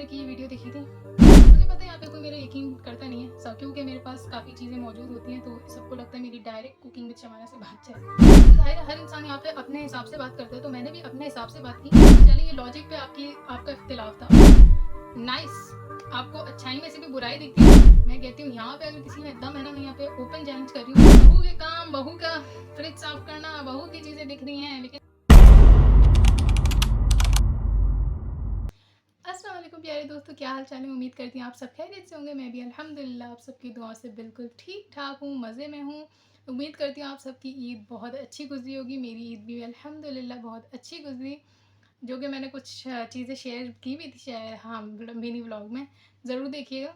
Sister की video देखी थी। मुझे पता है यहाँ पे कोई मेरा यकीन करता नहीं है सब, क्योंकि मेरे पास काफ़ी चीज़ें मौजूद होती हैं तो सबको लगता है मेरी डायरेक्ट कुकिंग विद शबाना से बात चल। तो ज़ाहिर है हर इंसान यहाँ पे अपने हिसाब से बात करता है, तो मैंने भी अपने हिसाब से बात की। चलिए, ये लॉजिक पे आपका इख्तिलाफ था। नाइस, आपको अच्छाई में से भी बुराई दिखती है। मैं कहती हूँ यहाँ पे अगर किसी में दम है ना, मैं यहाँ पे ओपन चैलेंज कर रही हूँ। बहू के काम, बहू का फ्रिज साफ करना, बहू की चीज़ें दिख रही हैं, लेकिन अस्सलाम वालेकुम प्यारे दोस्तों, क्या हाल चाल है। उम्मीद करती हूँ आप सब खैरियत से होंगे। मैं भी अल्हम्दुलिल्लाह आप सबकी दुआ से बिल्कुल ठीक ठाक हूँ, मज़े में हूँ। उम्मीद करती हूँ आप सबकी ईद बहुत अच्छी गुजरी होगी। मेरी ईद भी अल्हम्दुलिल्लाह बहुत अच्छी गुजरी, जो कि मैंने कुछ चीज़ें शेयर की भी थी शायद, हाँ, मिनी व्लॉग में, ज़रूर देखिएगा।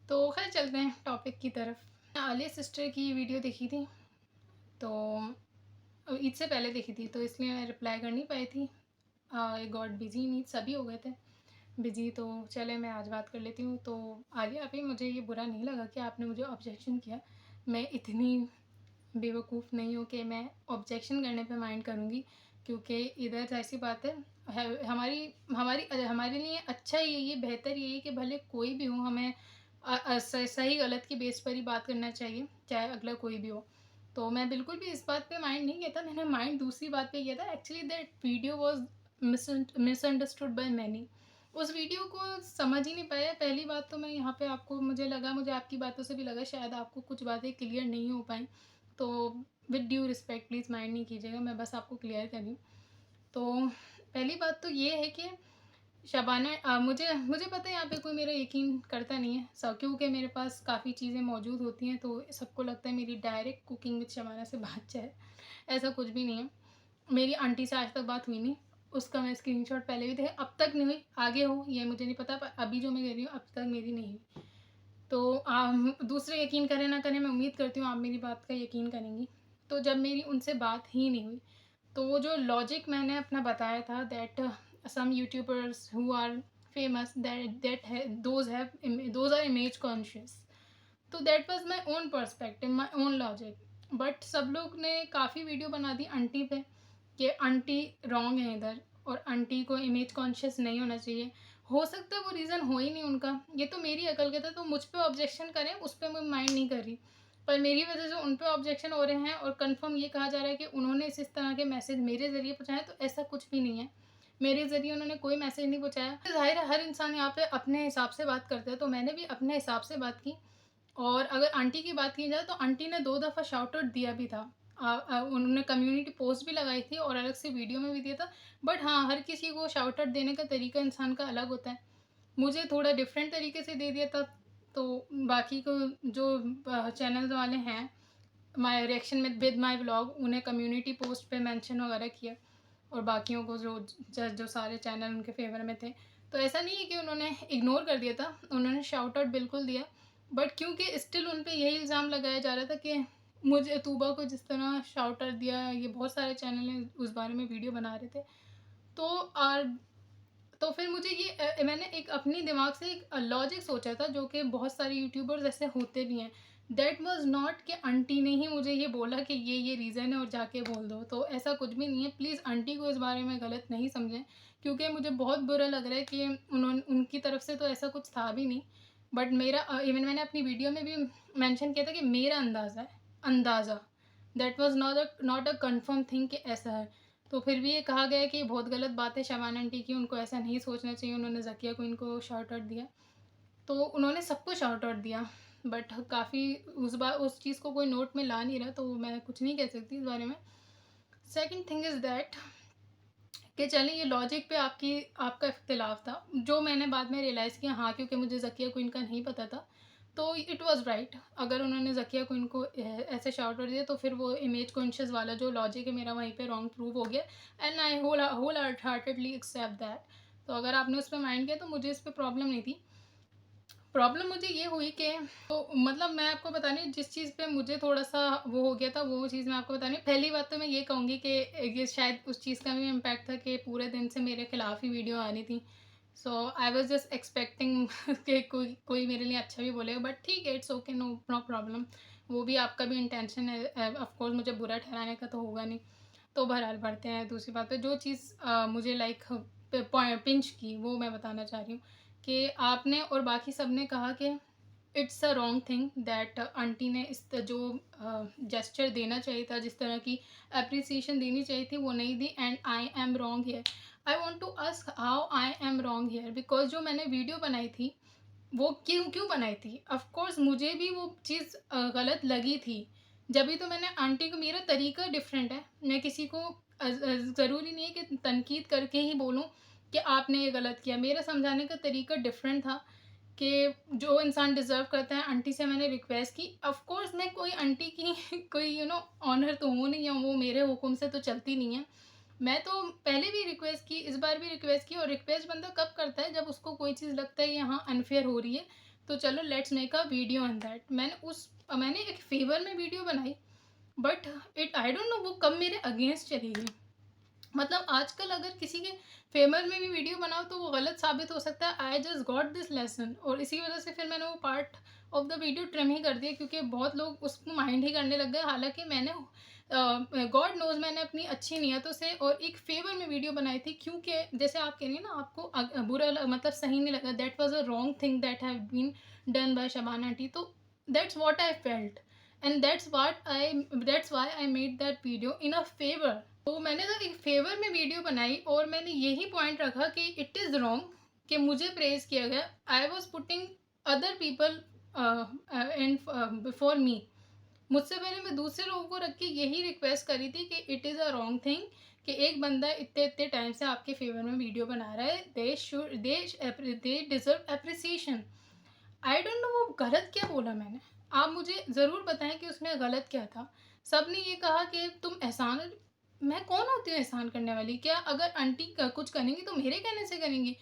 तो खैर चलते हैं टॉपिक की तरफ। आलिया सिस्टर की वीडियो देखी थी, तो ईद से पहले देखी थी, तो इसलिए मैं रिप्लाई कर नहीं पाई थी। आई गॉट बिजी, नहीं सभी हो गए थे बिजी, तो चले मैं आज बात कर लेती हूँ। तो आलिया आप ही, मुझे ये बुरा नहीं लगा कि आपने मुझे ऑब्जेक्शन किया। मैं इतनी बेवकूफ़ नहीं हूँ कि मैं ऑब्जेक्शन करने पे माइंड करूँगी, क्योंकि इधर ऐसी बात है, हमारी हमारी हमारे लिए अच्छा यही है, बेहतर यही है कि भले कोई भी हो, हमें सही गलत की बेस पर ही बात करना चाहिए, चाहे अगला कोई भी हो। तो मैं बिल्कुल भी इस बात पे माइंड नहीं किया था, मैंने माइंड दूसरी बात पे किया था। Actually that video was misunderstood by many. उस वीडियो को समझ ही नहीं पाया। पहली बात तो मैं यहाँ पे आपको, मुझे आपकी बातों से भी लगा शायद आपको कुछ बातें क्लियर नहीं हो पाई, तो with due respect please mind नहीं कीजिएगा, मैं बस आपको क्लियर कर रही हूँ। तो पहली बात तो ये है कि शबाना, मुझे मुझे पता है यहाँ पे कोई मेरा यकीन करता नहीं है सब, क्योंकि मेरे पास काफ़ी चीज़ें मौजूद होती हैं तो सबको लगता है मेरी डायरेक्ट कुकिंग विद शबाना से बात चाहे। ऐसा कुछ भी नहीं है। मेरी आंटी से आज तक बात हुई नहीं, उसका मैं स्क्रीनशॉट पहले भी देखा, अब तक नहीं हुई। आगे हो ये मुझे नहीं पता, पर अभी जो मैं कह रही हूँ अब तक मेरी नहीं हुई। तो दूसरे यकीन करें ना करें, मैं उम्मीद करती हूँ आप मेरी बात का यकीन करेंगी। तो जब मेरी उनसे बात ही नहीं हुई, तो वो जो लॉजिक मैंने अपना बताया था, that some YouTubers who are famous, those are image conscious, तो that was my own perspective, my own logic. But सब लोग ने काफ़ी वीडियो बना दी आंटी पे कि आंटी रॉन्ग है इधर, और आंटी को इमेज कॉन्शियस नहीं होना चाहिए। हो सकता है वो रीज़न हो ही नहीं उनका, ये तो मेरी अकल का था, तो मुझ पे ऑब्जेक्शन करें, उस पर मैं माइंड नहीं कर रही। पर मेरी वजह से उन पे ऑब्जेक्शन हो रहे हैं, और कंफर्म ये कहा जा रहा है कि उन्होंने इस तरह के मैसेज मेरे ज़रिए पहुँचाए, तो ऐसा कुछ भी नहीं है। मेरे ज़रिए उन्होंने कोई मैसेज नहीं पहुँचाया। ज़ाहिर है हर इंसान यहाँ पे अपने हिसाब से बात करता है, तो मैंने भी अपने हिसाब से बात की। और अगर आंटी की बात की जाए तो आंटी ने 2 दफ़ा शाउट आउट दिया भी था। उन्होंने कम्युनिटी पोस्ट भी लगाई थी और अलग से वीडियो में भी दिया था। बट हाँ, हर किसी को शाउट आउट देने का तरीका इंसान का अलग होता है। मुझे थोड़ा डिफरेंट तरीके से दे दिया था, तो बाकी को जो चैनल वाले हैं, my reaction with my vlog, उन्हें कम्युनिटी पोस्ट पे मेंशन वगैरह किया, और बाकियों को जो सारे चैनल उनके फेवर में थे, तो ऐसा नहीं है कि उन्होंने इग्नोर कर दिया था, उन्होंने शाउट आउट बिल्कुल दिया। बट क्योंकि स्टिल उन पे यही इल्ज़ाम लगाया जा रहा था कि मुझे तूबा को जिस तरह शाउट आउट दिया, ये बहुत सारे चैनल हैं उस बारे में वीडियो बना रहे थे। तो तो फिर मुझे ये मैंने एक अपनी दिमाग से एक लॉजिक सोचा था, जो कि बहुत सारे यूट्यूबर्स ऐसे होते भी हैं। दैट वाज नॉट कि आंटी ने ही मुझे ये बोला कि ये रीज़न है और जाके बोल दो, तो ऐसा कुछ भी नहीं है। प्लीज़ आंटी को इस बारे में गलत नहीं समझें, क्योंकि मुझे बहुत बुरा लग रहा है कि उनकी तरफ से तो ऐसा कुछ था भी नहीं। बट मेरा इवन मैंने अपनी वीडियो में भी मेंशन किया था कि मेरा अंदाज़ा है, अंदाज़ा, that was not a confirm thing कि ऐसा है। तो फिर भी ये कहा गया है कि ये बहुत गलत बात है शबाना आंटी की, उनको ऐसा नहीं सोचना चाहिए, उन्होंने ज़किया को इनको शाउट आउट दिया, तो उन्होंने सबको शाउट आउट दिया। बट काफ़ी उस चीज़ को कोई नोट में ला नहीं रहा, तो मैं कुछ नहीं कह सकती इस बारे में। सेकंड थिंग इज़ दैट कि चलिए, ये लॉजिक पे आपका इख्तिलाफ था, जो मैंने बाद में रियलाइज़ किया, हाँ, क्योंकि मुझे ज़किया को इनका नहीं पता था, तो इट वाज़ राइट। अगर उन्होंने ज़किया को इनको ऐसे शाउट आउट दिया, तो फिर वो इमेज कॉन्शियस वाला जो लॉजिक है मेरा वहीं पे रॉन्ग प्रूव हो गया, and I wholeheartedly accept that. तो अगर आपने उस पर माइंड किया तो मुझे इस पर प्रॉब्लम नहीं थी। प्रॉब्लम मुझे ये हुई कि, तो मतलब मैं आपको बता रही हूँ, जिस चीज़ पे मुझे थोड़ा-सा वो हो गया था, वो चीज़ मैं आपको बता रही हूँ। पहली बात तो मैं ये कहूँगी कि ये शायद उस चीज़ का भी इम्पैक्ट था कि पूरे दिन से मेरे खिलाफ ही वीडियो आ रही थी। सो आई वाज़ जस्ट एक्सपेक्टिंग कि कोई मेरे लिए अच्छा भी बोलेगा, बट ठीक है, it's okay, no no problem. वो भी आपका भी इंटेंशन है, ऑफ कोर्स मुझे बुरा ठहराने का तो होगा नहीं। तो बहरहाल बढ़ते हैं दूसरी बात पे, जो चीज़ मुझे पिंच की, वो मैं बताना चाह रही हूँ कि आपने और बाकी सब ने कहा कि it's a wrong thing that aunty ने जो जेस्चर देना चाहिए था, जिस तरह की अप्रिसिएशन देनी चाहिए थी, वो नहीं दी। And I am wrong here. I want to ask how I am wrong here, because जो मैंने वीडियो बनाई थी वो क्यों क्यों बनाई थी, ऑफ कोर्स मुझे भी वो चीज़ गलत लगी थी। जब भी तो मैंने आंटी को, मेरा तरीका डिफरेंट है, मैं किसी को ज़रूरी नहीं है कि तनकीद करके ही बोलूँ कि आपने ये गलत किया। मेरा समझाने का तरीका डिफरेंट था कि जो इंसान डिज़र्व करता है, आंटी से मैंने रिक्वेस्ट की। ऑफ कोर्स मैं कोई आंटी की कोई ऑनर तो हूँ नहीं, है वो मेरे हुक्म से तो चलती नहीं है। मैं तो पहले भी रिक्वेस्ट की, इस बार भी रिक्वेस्ट की। और रिक्वेस्ट बंदा कब करता है, जब उसको कोई चीज़ लगता है यहाँ अनफेयर हो रही है, तो चलो let's make a video on that. मैंने एक फेवर में वीडियो बनाई, but it I don't know वो कब मेरे अगेंस्ट चली गई। मतलब आजकल अगर किसी के फेवर में भी वीडियो बनाओ तो वो गलत साबित हो सकता है। I just got this lesson, और इसी वजह से फिर मैंने वो part of the video trim ही कर दिया, क्योंकि बहुत लोग उसको माइंड ही करने लग गए। हालांकि मैंने गॉड नोज मैंने अपनी अच्छी नीयतों से और एक फेवर में वीडियो बनाई थी, क्योंकि जैसे आप कह रही हैं ना, आपको मतलब सही नहीं लगा, that was a wrong thing that have been done by Shabana aunty. तो that's what I felt, and that's why I made that video in a favour. तो मैंने तो एक फेवर में वीडियो बनाई, और मैंने यही पॉइंट रखा कि इट इज़ रॉन्ग कि मुझे प्रेज किया गया। I was putting other people in before me. मुझसे पहले मैं दूसरे लोगों को रख के यही रिक्वेस्ट करी थी कि it is a wrong thing कि एक बंदा इतने इतने टाइम से आपके फेवर में वीडियो बना रहा है, they deserve appreciation. I don't know वो गलत क्या बोला मैंने, आप मुझे ज़रूर बताएं कि उसमें गलत क्या था। सब ने ये कहा कि तुम एहसान, मैं कौन होती हूँ एहसान करने वाली? क्या अगर आंटी कुछ करेंगी तो मेरे कहने से करेंगी?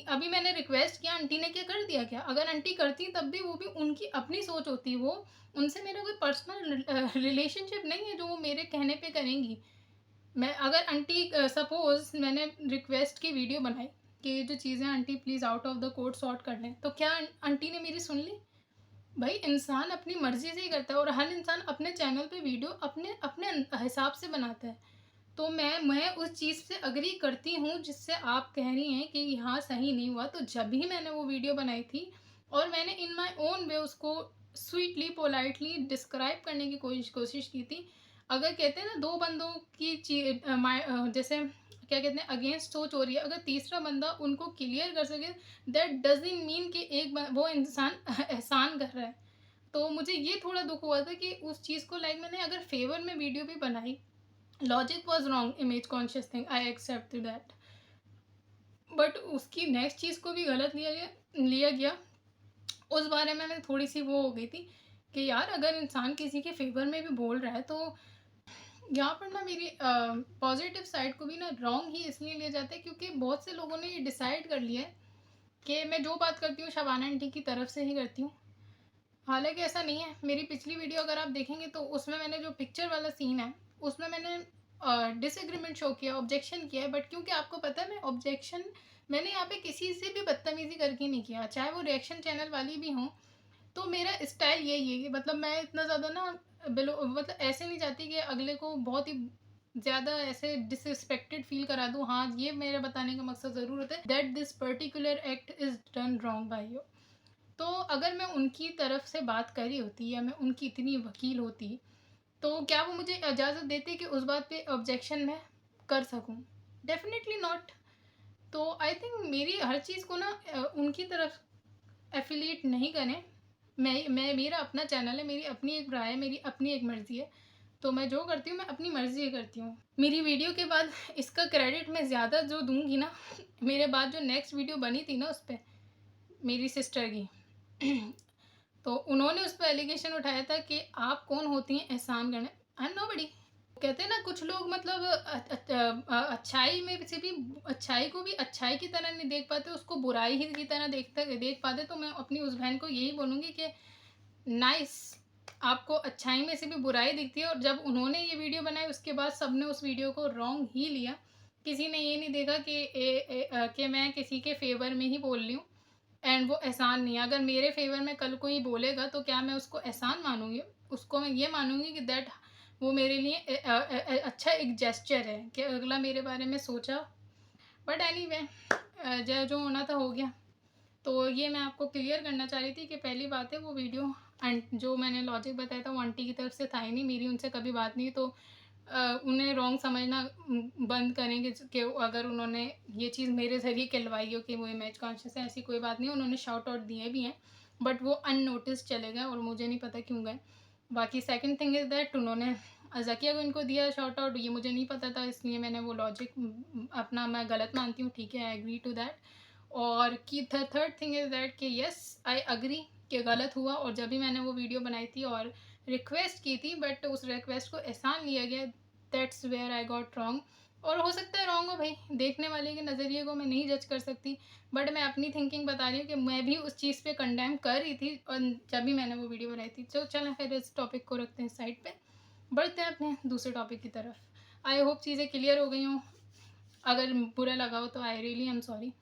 अभी मैंने रिक्वेस्ट किया, आंटी ने क्या कर दिया? क्या अगर आंटी करती तब भी वो भी उनकी अपनी सोच होती, वो उनसे मेरा कोई पर्सनल रिलेशनशिप नहीं है जो वो मेरे कहने पे करेंगी। मैं अगर आंटी सपोज मैंने रिक्वेस्ट की वीडियो बनाई कि ये जो चीज़ें aunty please out of the court sort कर लें, तो क्या आंटी ने मेरी सुन ली? भाई इंसान अपनी मर्जी से ही करता है, और हर इंसान अपने चैनल पे वीडियो अपने अपने हिसाब से बनाता है। तो मैं उस चीज़ से अग्री करती हूँ जिससे आप कह रही हैं कि यहाँ सही नहीं हुआ। तो जब भी मैंने वो वीडियो बनाई थी, और मैंने इन माय ओन वे उसको स्वीटली पोलाइटली डिस्क्राइब करने की कोशिश कोशिश की थी। अगर कहते हैं ना, दो बंदों की जैसे क्या कहते हैं, अगेंस्ट सोच हो रही है, अगर तीसरा बंदा उनको क्लियर कर सके, दैट डजंट मीन कि वो इंसान एहसान कर रहा है। तो मुझे ये थोड़ा दुख हुआ था कि उस चीज़ को, लाइक मैंने अगर फेवर में वीडियो भी बनाई, logic was wrong, image conscious thing, I accept that, but उसकी नेक्स्ट चीज़ को भी गलत लिया गया। उस बारे में मैं थोड़ी सी वो हो गई थी कि यार अगर इंसान किसी के फेवर में भी बोल रहा है, तो यहाँ पर ना मेरी पॉजिटिव साइड को भी ना रॉन्ग ही इसलिए लिया जाता है, क्योंकि बहुत से लोगों ने ये डिसाइड कर लिया है कि मैं जो बात करती हूँ शबाना आंटी की तरफ से ही करती हूँ। हालांकि ऐसा नहीं है। मेरी पिछली वीडियो अगर आप देखेंगे तो उसमें मैंने जो पिक्चर वाला सीन है, उसमें मैंने डिसएग्रीमेंट शो किया, ऑब्जेक्शन किया है। बट क्योंकि आपको पता है, मैंने यहाँ पे किसी से भी बदतमीजी करके नहीं किया, चाहे वो रिएक्शन चैनल वाली भी हों। तो मेरा स्टाइल यही है कि मतलब मैं इतना ज़्यादा ना मतलब ऐसे नहीं चाहती कि अगले को बहुत ही ज़्यादा ऐसे डिसरिस्पेक्टेड फील करा दूँ। हाँ, ये मेरा बताने का मकसद ज़रूर होता है that this particular act is done wrong by you. तो अगर मैं उनकी तरफ से बात करी होती, या मैं उनकी इतनी वकील होती, तो क्या वो मुझे इजाज़त देते कि उस बात पे ऑब्जेक्शन मैं कर सकूं? Definitely not. तो आई थिंक मेरी हर चीज़ को ना उनकी तरफ एफिलिएट नहीं करें। मैं मेरा अपना चैनल है, मेरी अपनी एक राय है, मेरी अपनी एक मर्ज़ी है। तो मैं जो करती हूँ, मैं अपनी मर्ज़ी से करती हूँ। मेरी वीडियो के बाद इसका क्रेडिट मैं ज़्यादा जो दूंगी ना, मेरे बाद जो नेक्स्ट वीडियो बनी थी ना, उस पर मेरी सिस्टर की तो उन्होंने उस पर एलिगेशन उठाया था कि आप कौन होती हैं एहसान करने, आई एम नोबडी। कहते हैं ना, कुछ लोग मतलब अच्छाई में से भी, अच्छाई को भी अच्छाई की तरह नहीं देख पाते, उसको बुराई ही की तरह देख पाते। तो मैं अपनी उस बहन को यही बोलूँगी कि नाइस, आपको अच्छाई में से भी बुराई दिखती है। और जब उन्होंने ये वीडियो बनाई, उसके बाद सबने उस वीडियो को रॉन्ग ही लिया। किसी ने ये नहीं देखा कि मैं किसी के फेवर में ही बोल रही हूँ, एंड वो एहसान नहीं है। अगर मेरे फेवर में कल कोई बोलेगा, तो क्या मैं उसको एहसान मानूंगी? उसको मैं ये मानूंगी कि दैट वो मेरे लिए अच्छा एक जेस्चर है कि अगला मेरे बारे में सोचा, बट एनीवे जो होना था हो गया। तो ये मैं आपको क्लियर करना चाह रही थी कि पहली बात है वो वीडियो जो मैंने लॉजिक बताया था वो आंटी की तरफ से था ही नहीं, मेरी उनसे कभी बात नहीं। तो उन्हें रॉन्ग समझना बंद करेंगे कि अगर उन्होंने ये चीज़ मेरे ज़रिए कहलवाई हो कि वो इमेज कॉन्शियस है, ऐसी कोई बात नहीं। उन्होंने शाउट आउट दिए भी हैं बट वो अननोटिस चले गए और मुझे नहीं पता क्यों गए। बाकी सेकंड थिंग इज़ दैट उन्होंने ज़किया को इनको दिया शाउट आउट, ये मुझे नहीं पता था, इसलिए मैंने वो लॉजिक अपना मैं गलत मानती हूँ, ठीक है, आई एग्री टू दैट। और की थर्ड थिंग इज़ दैट कि येस आई अग्री कि गलत हुआ, और जब भी मैंने वो वीडियो बनाई थी और रिक्वेस्ट की थी बट उस रिक्वेस्ट को एहसान लिया गया, that's where I got wrong. और हो सकता है रॉन्ग हो भाई, देखने वाले के नज़रिए को मैं नहीं जज कर सकती, बट मैं अपनी थिंकिंग बता रही हूँ कि मैं भी उस चीज़ पे कंडेम कर रही थी और जब भी मैंने वो वीडियो बनाई थी। तो चलें फिर इस टॉपिक को रखते हैं साइड पे, बढ़ते हैं अपने दूसरे टॉपिक की तरफ। आई होप चीज़ें क्लियर हो गई हों, अगर बुरा लगा हो तो I really am sorry,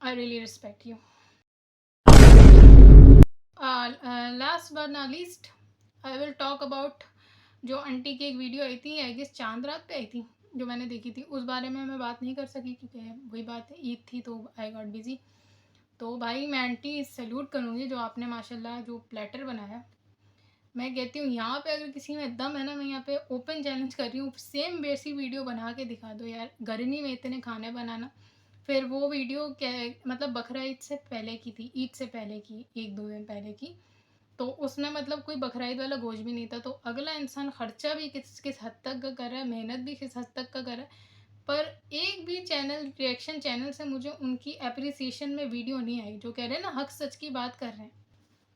I really respect you. Last but not least I will talk about जो आंटी की एक वीडियो आई थी, आई गेस चांद रात पे आई थी, जो मैंने देखी थी। उस बारे में मैं बात नहीं कर सकी क्योंकि वही बात है, ईद थी तो आई गॉट बिजी। तो भाई मैं आंटी सैल्यूट करूँगी जो आपने माशाल्लाह जो प्लेटर बनाया। मैं कहती हूँ यहाँ पे अगर किसी में दम है ना, मैं यहाँ पे ओपन चैलेंज कर रही हूँ, सेम वैसी वीडियो बना के दिखा दो यार, गर्मी में इतने खाने बनाना। फिर वो वीडियो क्या मतलब बकरा ईद से पहले की थी, ईद से पहले की, एक दो दिन पहले की। तो उसमें मतलब कोई बकरा ईद वाला गोश्त भी नहीं था। तो अगला इंसान खर्चा भी किस किस हद तक का कर रहा है, मेहनत भी किस हद तक का कर रहा है, पर एक भी चैनल, रिएक्शन चैनल से मुझे उनकी अप्रिसिएशन में वीडियो नहीं आई, जो कह रहे हैं ना हक सच की बात कर रहे हैं।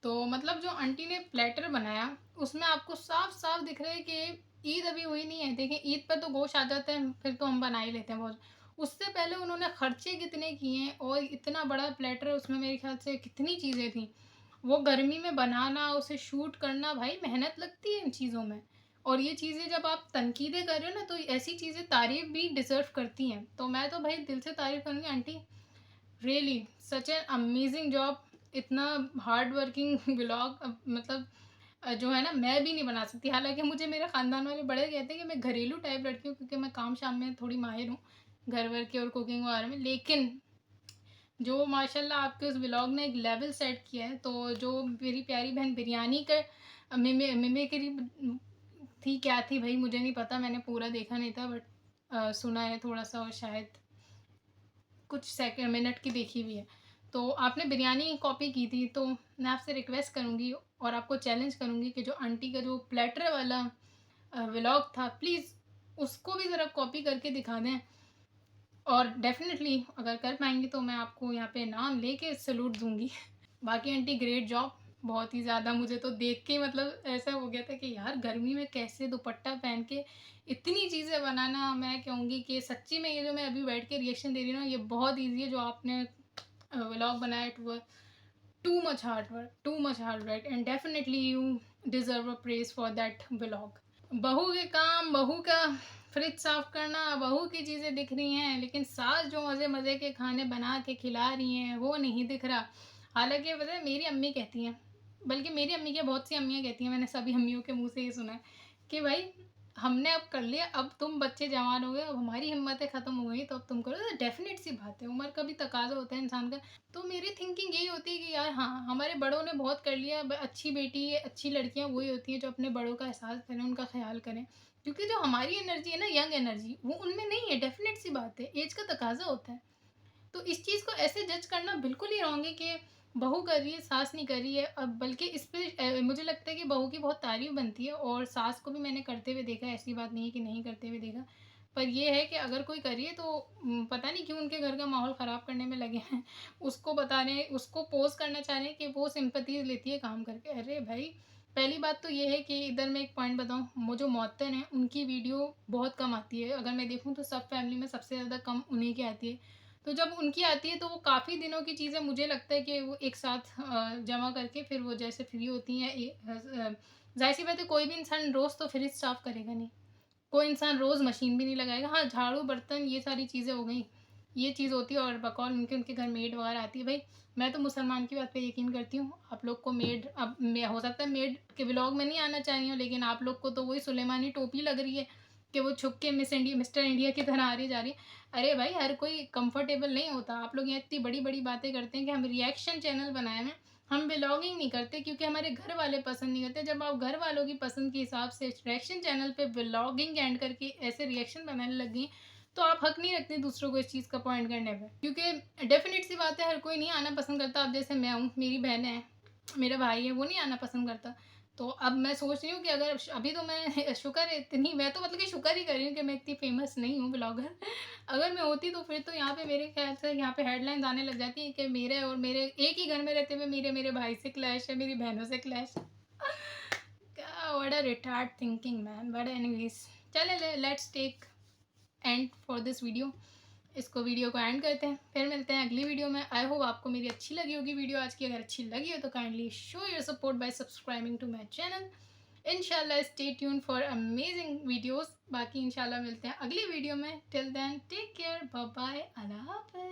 तो मतलब जो आंटी ने प्लेटर बनाया उसमें आपको साफ साफ दिख रहा है कि ईद अभी हुई नहीं है। देखिए ईद पर तो गोश्त आ जाता है, फिर तो हम बना ही लेते हैं बहुत। उससे पहले उन्होंने खर्चे कितने किए हैं और इतना बड़ा प्लेटर, उसमें मेरे ख्याल से कितनी चीज़ें थी। वो गर्मी में बनाना, उसे शूट करना, भाई मेहनत लगती है इन चीज़ों में। और ये चीज़ें जब आप तनकीदें कर रहे हो ना तो ऐसी चीज़ें तारीफ भी डिजर्व करती हैं। तो मैं तो भाई दिल से तारीफ करूँगी aunty, really such an amazing job. इतना हार्ड वर्किंग ब्लॉग मतलब जो है ना मैं भी नहीं बना सकती। हालांकि मुझे मेरे ख़ानदान वाले बड़े कहते हैं कि मैं घरेलू टाइप लड़की हूँ क्योंकि मैं काम शाम में थोड़ी माहिर हूँ, घर वर के और कुकिंग वगैरह में। लेकिन जो माशाल्लाह आपके उस व्लॉग ने एक लेवल सेट किया है, तो जो मेरी प्यारी बहन बिरयानी का मिमिक्री थी, क्या थी भाई मुझे नहीं पता, मैंने पूरा देखा नहीं था बट सुना है थोड़ा सा और शायद कुछ सेकंड मिनट की देखी हुई है। तो आपने बिरयानी कॉपी की थी, तो मैं आपसे रिक्वेस्ट करूँगी और आपको चैलेंज करूँगी कि जो आंटी का जो प्लेटर वाला व्लॉग था, प्लीज़ उसको भी ज़रा कॉपी करके दिखा दें। और डेफ़िनेटली अगर कर पाएँगी तो मैं आपको यहाँ पे नाम लेके सैल्यूट दूँगी। बाकी आंटी ग्रेट जॉब, बहुत ही ज़्यादा मुझे तो देख के मतलब ऐसा हो गया था कि यार गर्मी में कैसे दुपट्टा पहन के इतनी चीज़ें बनाना, मैं कहूँगी कि सच्ची में ये जो मैं अभी बैठ के रिएक्शन दे रही हूँ ना, ये बहुत ईज़ी है। जो आपने व्लॉग बनाया, it was too much hard work and definitely you deserve a praise for that vlog. बहू के काम, बहू का फ्रिज साफ करना, बहू की चीज़ें दिख रही हैं, लेकिन सास जो मज़े मज़े के खाने बना के खिला रही हैं वो नहीं दिख रहा। हालांकि पता है मेरी अम्मी कहती हैं, बल्कि मेरी अम्मी क्या बहुत सी अम्मियाँ कहती हैं, मैंने सभी अम्मियों के मुंह से ये सुना है कि भाई हमने अब कर लिया, अब तुम बच्चे जवान हो गए, अब हमारी हिम्मतें ख़त्म हो गई, तो अब तुम करो। तो डेफिनेट सी बात है, उम्र का भी तकाजा होता है इंसान का। तो मेरी थिंकिंग यही होती है कि यार हाँ, हमारे बड़ों ने बहुत कर लिया, अच्छी बेटी, अच्छी लड़कियां वही होती हैं जो अपने बड़ों का एहसास करें, उनका ख्याल करें। क्योंकि जो हमारी एनर्जी है ना, यंग एनर्जी, वो उनमें नहीं है। डेफिनेट सी बात है, एज का तकाजा होता है। तो इस चीज़ को ऐसे जज करना बिल्कुल ही रॉन्ग है कि बहू कर रही है, सास नहीं कर रही है। अब बल्कि इस पे मुझे लगता है कि बहू की बहुत तारीफ बनती है, और सास को भी मैंने करते हुए देखा है, ऐसी बात नहीं है कि नहीं करते हुए देखा। पर ये है कि अगर कोई करिए तो पता नहीं क्यों उनके घर का माहौल ख़राब करने में लगे हैं। उसको बता रहे हैं, उसको पोज करना चाह रहे हैं कि वो सिंपैथीज लेती है काम करके। अरे भाई, पहली बात तो ये है कि इधर मैं एक पॉइंट बताऊँ, वो जो मौतन है उनकी वीडियो बहुत कम आती है। अगर मैं देखूँ तो सब फैमिली में सबसे ज़्यादा कम उन्हीं की आती है। तो जब उनकी आती है तो वो काफ़ी दिनों की चीज़ें, मुझे लगता है कि वो एक साथ जमा करके फिर वो जैसे फ्री होती हैं, ज़ाहिर सी बात है कोई भी इंसान रोज़ तो फ्रिज साफ़ करेगा नहीं, कोई इंसान रोज़ मशीन भी नहीं लगाएगा। हाँ, झाड़ू बर्तन ये सारी चीज़ें हो गई, ये चीज़ होती है, और बकौल उनके उनके घर मेड वगैरह आती है। भाई मैं तो मुसलमान की बात पे यकीन करती हूँ। आप लोग को मेड, अब हो सकता है मेड के व्लॉग में नहीं आना चाहिए, लेकिन आप लोग को तो वही सुलेमानी टोपी लग रही है कि वो छुप के मिस्टर इंडिया की तरह आ रही जा रही है। अरे भाई, हर कोई कंफर्टेबल नहीं होता। आप लोग यहाँ इतनी बड़ी बड़ी बातें करते हैं कि हम रिएक्शन चैनल बनाए हैं, हम व्लॉगिंग नहीं करते क्योंकि हमारे घर वाले पसंद नहीं करते। जब आप घर वालों की पसंद के हिसाब से रिएक्शन चैनल पे व्लॉगिंग एंड करके ऐसे रिएक्शन बनाने लग गई, तो आप हक नहीं रखते दूसरों को इस चीज़ का पॉइंट करने पे, क्योंकि डेफिनेट सी बात है, हर कोई नहीं आना पसंद करता। अब जैसे मैं हूँ, मेरी बहन है, मेरा भाई है, वो नहीं आना पसंद करता। तो अब मैं सोच रही हूँ कि अगर अभी तो मैं शुक्र है इतनी, मैं तो मतलब कि शुक्र ही कर रही हूँ कि मैं इतनी फेमस नहीं हूँ ब्लॉगर। अगर मैं होती तो फिर तो यहाँ पे मेरे ख्याल से यहाँ पे हेडलाइंस आने लग जाती है कि मेरे और मेरे एक ही घर में रहते हुए मेरे मेरे भाई से क्लैश है, मेरी बहनों से क्लैश है। What a retard thinking man. But anyways, चले let's take end for this video. इसको वीडियो को एंड करते हैं, फिर मिलते हैं अगली वीडियो में। आई होप आपको मेरी अच्छी लगी होगी वीडियो आज की। अगर अच्छी लगी हो तो kindly show your support by subscribing to my channel. इंशाल्लाह stay tune for amazing videos. बाकी इंशाल्लाह मिलते हैं अगली वीडियो में। Till then take care, bye bye, अल्लाह हाफिज़।